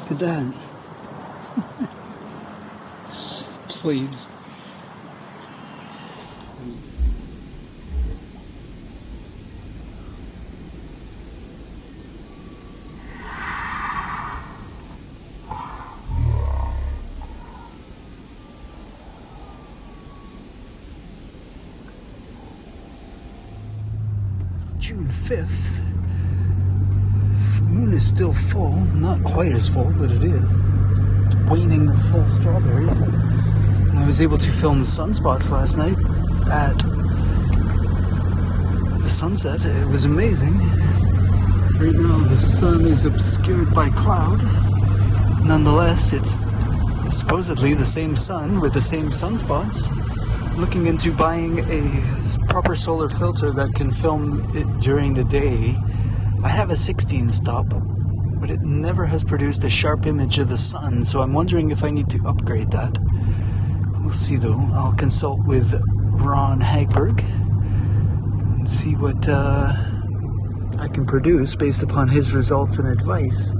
Look at that. It's plain. It's June 5th. Moon is still full, not quite as full, but it is. It's waning the full strawberry. I was able to film sunspots last night at the sunset. It was amazing. Right now the sun is obscured by cloud. Nonetheless, it's supposedly the same sun with the same sunspots. Looking into buying a proper solar filter that can film it during the day. I have a 16 stop, but it never has produced a sharp image of the sun, so I'm wondering if I need to upgrade that. We'll see though. I'll consult with Ron Hagberg and see what I can produce based upon his results and advice.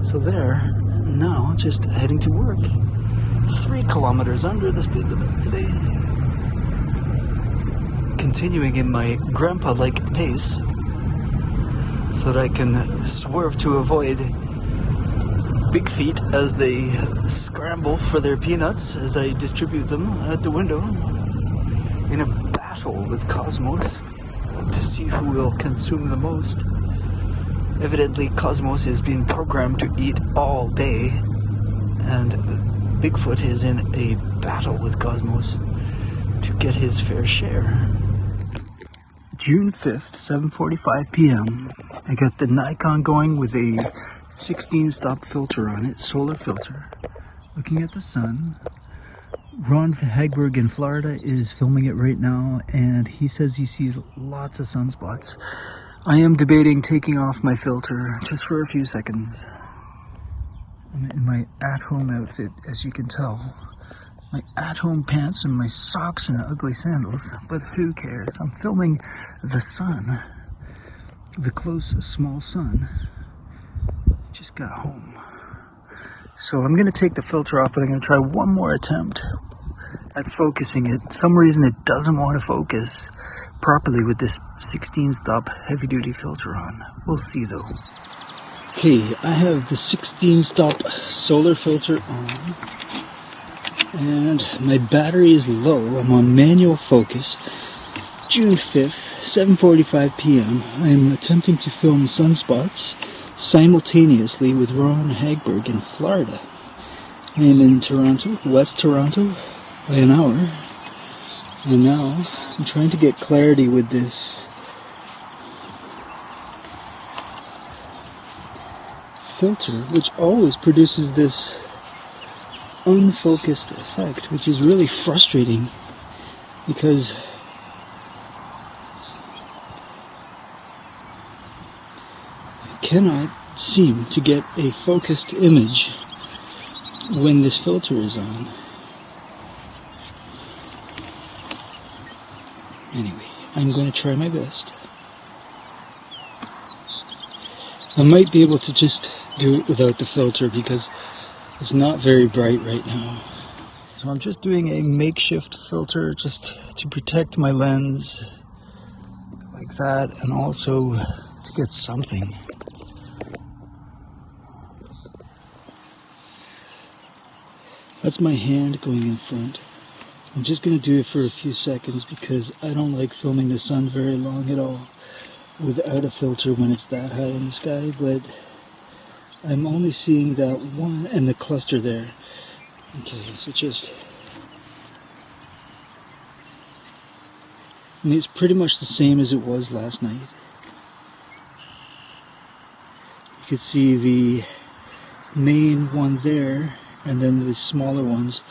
So there, now just heading to work. 3 kilometers under the speed limit today. Continuing in my grandpa-like pace, so that I can swerve to avoid big feet as they scramble for their peanuts as I distribute them out the window in a battle with Cosmos to see who will consume the most. Evidently Cosmos is being programmed to eat all day, and Bigfoot is in a battle with Cosmos to get his fair share. It's June 5th, 7:45 p.m. I got the Nikon going with a 16 stop filter on it, solar filter. Looking at the sun. Ron Hagberg in Florida is filming it right now, and he says he sees lots of sunspots. I am debating taking off my filter just for a few seconds. I'm in my at-home outfit, as you can tell. My at-home pants and my socks and ugly sandals, but who cares? I'm filming the sun, the close, small sun. Just got home. So I'm going to take the filter off, but I'm going to try one more attempt at focusing it. Some reason it doesn't want to focus properly with this 16 stop heavy duty filter on. We'll see though. Okay, I have the 16 stop solar filter on. And my battery is low. I'm on manual focus. June 5th, 7:45 p.m. I am attempting to film sunspots simultaneously with Ron Hagberg in Florida. I am in Toronto, West Toronto, by an hour. And now I'm trying to get clarity with this filter, which always produces this unfocused effect, which is really frustrating because I cannot seem to get a focused image when this filter is on. Anyway, I'm going to try my best. I might be able to just do it without the filter because it's not very bright right now. So I'm just doing a makeshift filter just to protect my lens like that, and also to get something. That's my hand going in front. I'm just going to do it for a few seconds because I don't like filming the sun very long at all without a filter when it's that high in the sky, but I'm only seeing that one and the cluster there. Okay, so just... I mean, it's pretty much the same as it was last night. You could see the main one there, and then the smaller ones.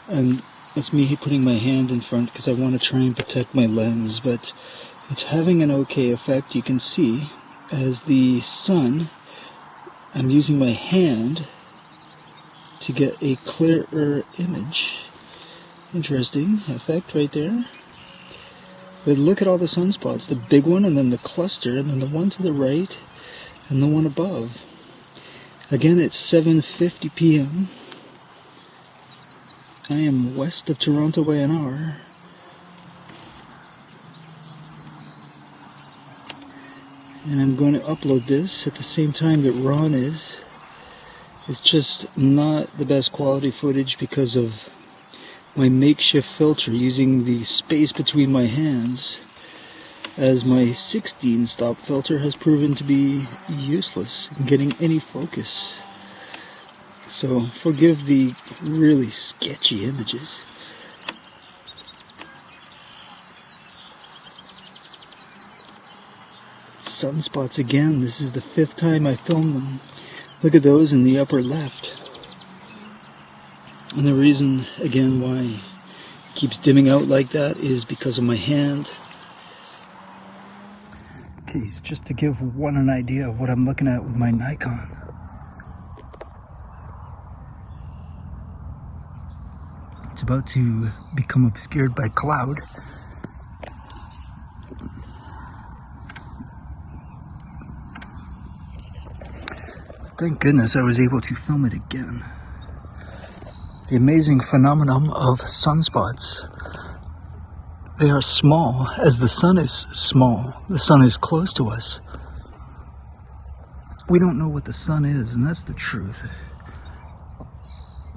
And that's me putting my hand in front because I want to try and protect my lens, but it's having an okay effect. You can see as the sun, I'm using my hand to get a clearer image. Interesting effect right there. But look at all the sunspots, the big one and then the cluster and then the one to the right and the one above. Again, it's 7:50 p.m. I am west of Toronto by an hour. And I'm going to upload this at the same time that Ron is. It's just not the best quality footage because of my makeshift filter using the space between my hands, as my 16 stop filter has proven to be useless in getting any focus. So forgive the really sketchy images. Sunspots again. This is the 5th time I filmed them. Look at those in the upper left. And the reason, again, why it keeps dimming out like that is because of my hand. Okay, so just to give one an idea of what I'm looking at with my Nikon. It's about to become obscured by cloud. Thank goodness I was able to film it again. The amazing phenomenon of sunspots. They are small as the sun is small. The sun is close to us. We don't know what the sun is, and that's the truth.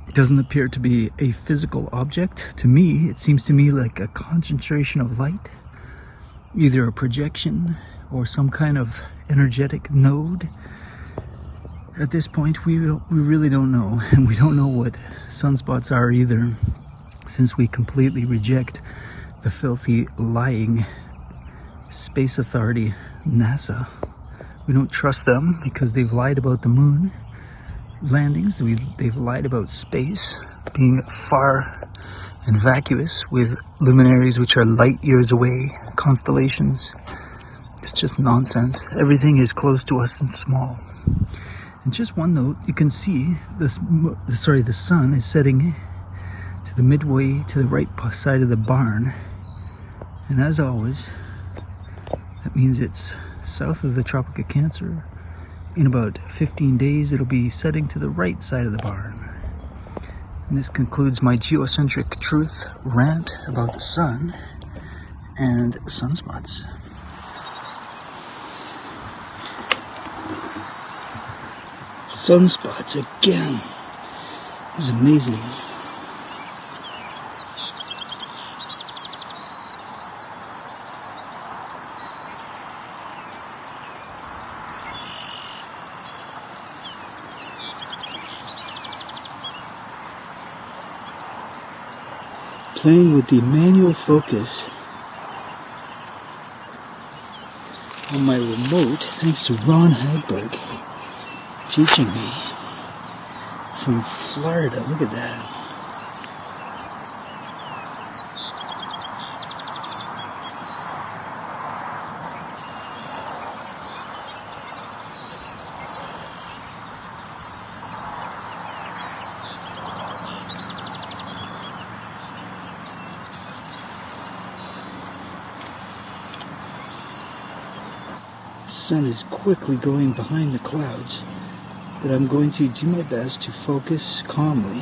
It doesn't appear to be a physical object. To me, it seems to me like a concentration of light, either a projection or some kind of energetic node. At this point, we really don't know, and we don't know what sunspots are either, since we completely reject the filthy, lying space authority, NASA. We don't trust them because they've lied about the moon landings. They've lied about space being far and vacuous with luminaries which are light years away, constellations. It's just nonsense. Everything is close to us and small. And just one note, you can see the sun is setting to the midway to the right side of the barn. And as always, that means it's south of the Tropic of Cancer. In about 15 days, it'll be setting to the right side of the barn. And this concludes my geocentric truth rant about the sun and sunspots. Sunspots again. This is amazing. Playing with the manual focus on my remote, thanks to Ron Hagberg teaching me from Florida. Look at that. The sun is quickly going behind the clouds, but I'm going to do my best to focus calmly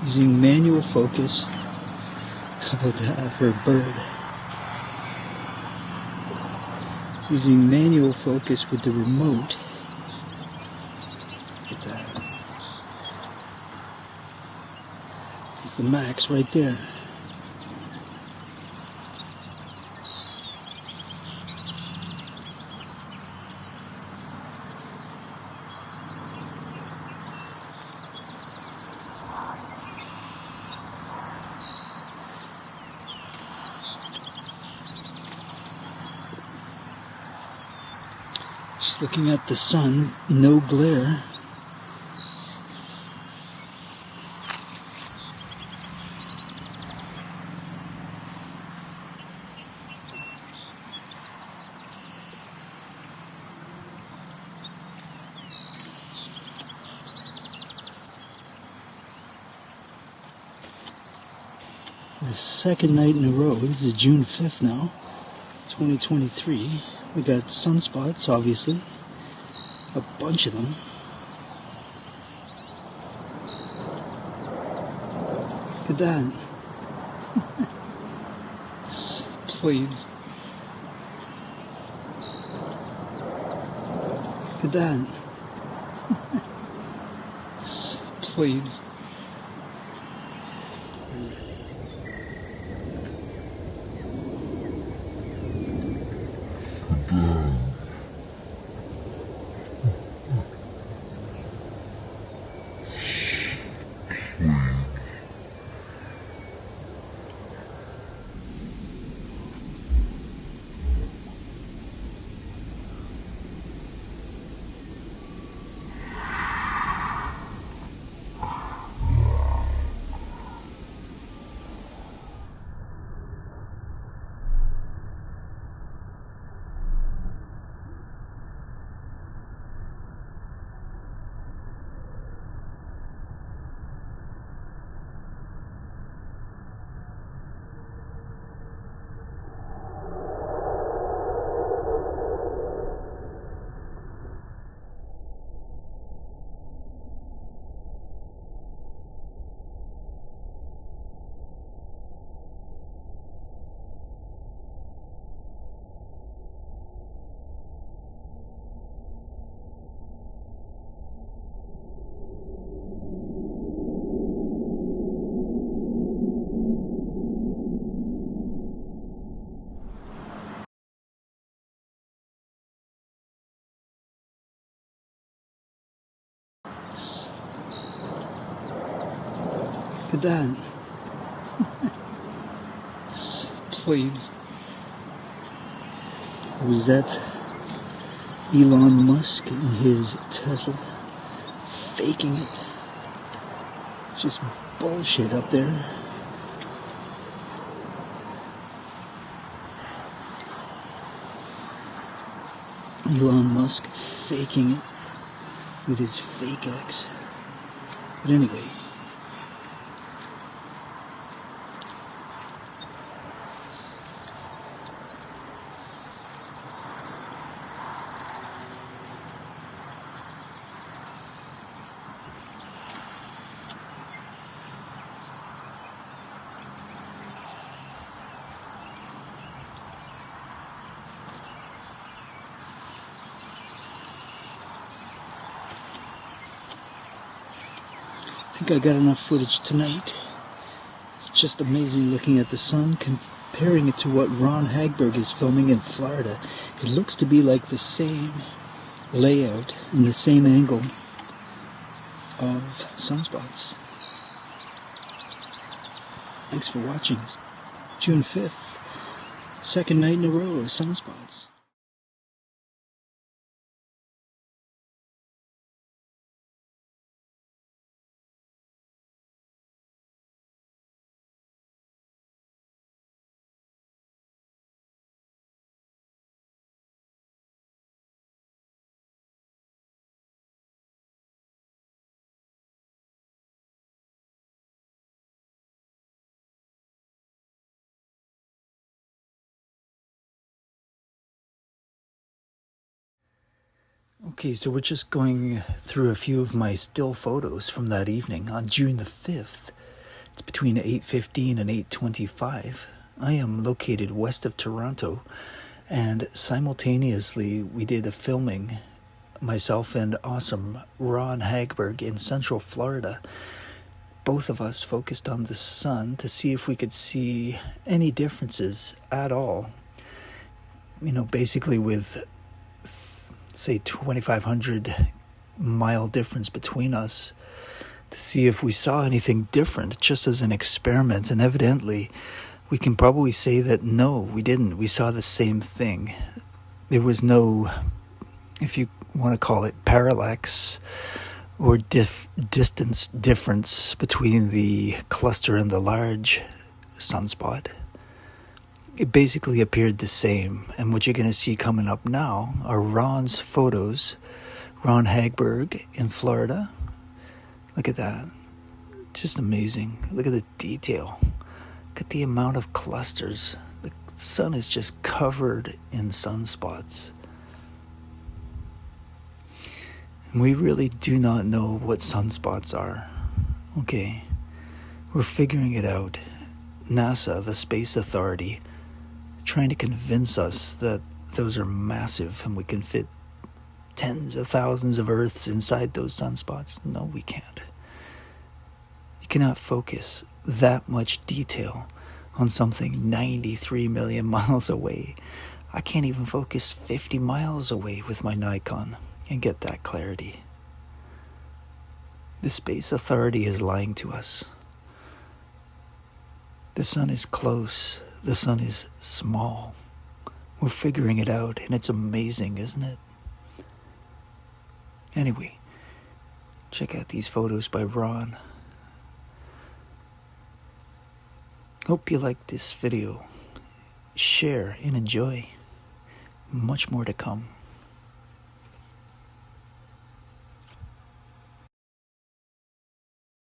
using manual focus. How about that for a bird? Using manual focus with the remote. Look at that. It's the max right there. Just looking at the sun, no glare. The second night in a row, this is June 5th now, 2023. We got sunspots, obviously, a bunch of them. at that. Played. Look at that. Played. Look at that. Played. Was that Elon Musk in his Tesla faking it? Just bullshit up there. Elon Musk faking it with his fake X. But anyway. I think I got enough footage tonight. It's just amazing looking at the sun, comparing it to what Ron Hagberg is filming in Florida. It looks to be like the same layout and the same angle of Sunspots. Thanks for watching. It's June 5th, second night in a row of Sunspots. Okay, so we're just going through a few of my still photos from that evening on June the 5th. It's between 8:15 and 8:25. I am located west of Toronto, and simultaneously we did a filming, myself and awesome Ron Hagberg in Central Florida. Both of us focused on the sun to see if we could see any differences at all. You know, basically with say 2,500 mile difference between us, to see if we saw anything different, just as an experiment. And evidently we can probably say that no, we didn't. We saw the same thing. There was no, if you want to call it, parallax or distance difference between the cluster and the large sunspot. It basically appeared the same. And what you're going to see coming up now are Ron's photos. Ron Hagberg in Florida. Look at that. Just amazing. Look at the detail. Look at the amount of clusters. The sun is just covered in sunspots. And we really do not know what sunspots are. Okay. We're figuring it out. NASA, the Space Authority, is trying to convince us that those are massive and we can fit tens of thousands of Earths inside those sunspots. No, we can't. You cannot focus that much detail on something 93 million miles away. I can't even focus 50 miles away with my Nikon and get that clarity. The Space Authority is lying to us. The sun is close. The sun is small. We're figuring it out, and it's amazing, isn't it? Anyway, check out these photos by Ron. Hope you liked this video. Share and enjoy. Much more to come.